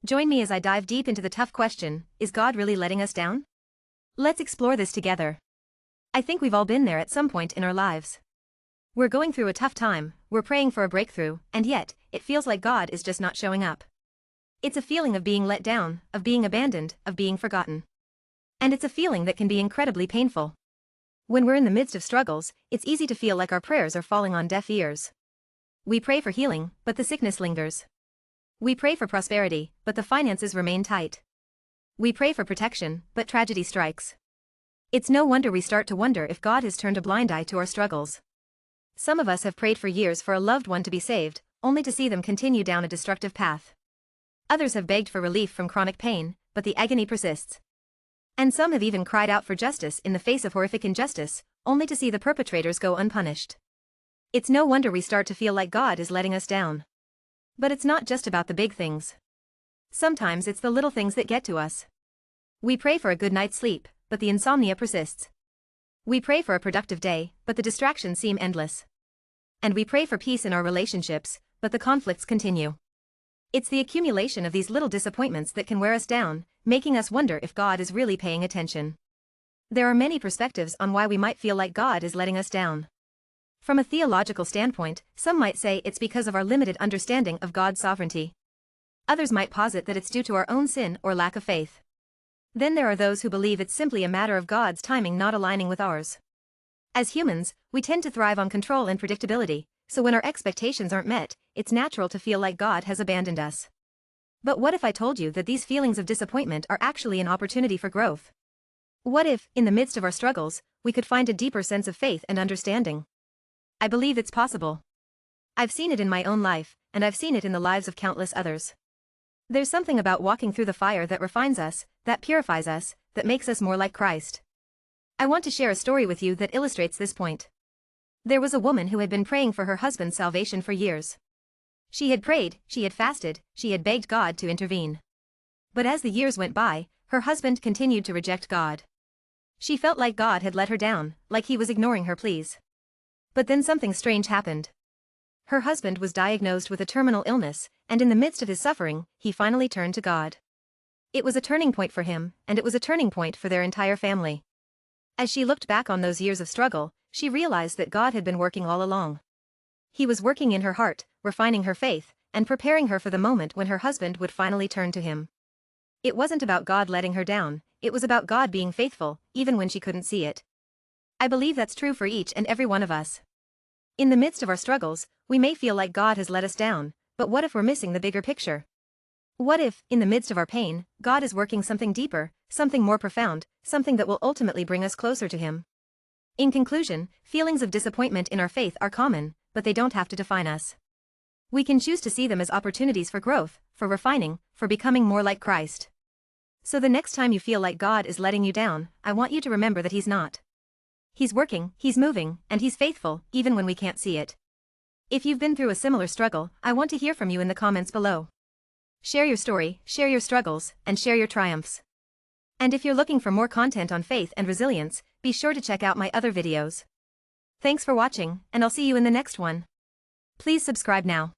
Join me as I dive deep into the tough question, is God really letting us down? Let's explore this together. I think we've all been there at some point in our lives. We're going through a tough time, we're praying for a breakthrough, and yet, it feels like God is just not showing up. It's a feeling of being let down, of being abandoned, of being forgotten. And it's a feeling that can be incredibly painful. When we're in the midst of struggles, it's easy to feel like our prayers are falling on deaf ears. We pray for healing, but the sickness lingers. We pray for prosperity, but the finances remain tight. We pray for protection, but tragedy strikes. It's no wonder we start to wonder if God has turned a blind eye to our struggles. Some of us have prayed for years for a loved one to be saved, only to see them continue down a destructive path. Others have begged for relief from chronic pain, but the agony persists. And some have even cried out for justice in the face of horrific injustice, only to see the perpetrators go unpunished. It's no wonder we start to feel like God is letting us down. But it's not just about the big things. Sometimes it's the little things that get to us. We pray for a good night's sleep, but the insomnia persists. We pray for a productive day, but the distractions seem endless. And we pray for peace in our relationships, but the conflicts continue. It's the accumulation of these little disappointments that can wear us down, making us wonder if God is really paying attention. There are many perspectives on why we might feel like God is letting us down. From a theological standpoint, some might say it's because of our limited understanding of God's sovereignty. Others might posit that it's due to our own sin or lack of faith. Then there are those who believe it's simply a matter of God's timing not aligning with ours. As humans, we tend to thrive on control and predictability, so when our expectations aren't met, it's natural to feel like God has abandoned us. But what if I told you that these feelings of disappointment are actually an opportunity for growth? What if, in the midst of our struggles, we could find a deeper sense of faith and understanding? I believe it's possible. I've seen it in my own life, and I've seen it in the lives of countless others. There's something about walking through the fire that refines us, that purifies us, that makes us more like Christ. I want to share a story with you that illustrates this point. There was a woman who had been praying for her husband's salvation for years. She had prayed, she had fasted, she had begged God to intervene. But as the years went by, her husband continued to reject God. She felt like God had let her down, like he was ignoring her pleas. But then something strange happened. Her husband was diagnosed with a terminal illness, and in the midst of his suffering, he finally turned to God. It was a turning point for him, and it was a turning point for their entire family. As she looked back on those years of struggle, she realized that God had been working all along. He was working in her heart, refining her faith, and preparing her for the moment when her husband would finally turn to him. It wasn't about God letting her down, it was about God being faithful, even when she couldn't see it. I believe that's true for each and every one of us. In the midst of our struggles, we may feel like God has let us down, but what if we're missing the bigger picture? What if, in the midst of our pain, God is working something deeper, something more profound, something that will ultimately bring us closer to Him? In conclusion, feelings of disappointment in our faith are common, but they don't have to define us. We can choose to see them as opportunities for growth, for refining, for becoming more like Christ. So the next time you feel like God is letting you down, I want you to remember that He's not. He's working, He's moving, and He's faithful, even when we can't see it. If you've been through a similar struggle, I want to hear from you in the comments below. Share your story, share your struggles, and share your triumphs. And if you're looking for more content on faith and resilience, be sure to check out my other videos. Thanks for watching, and I'll see you in the next one. Please subscribe now.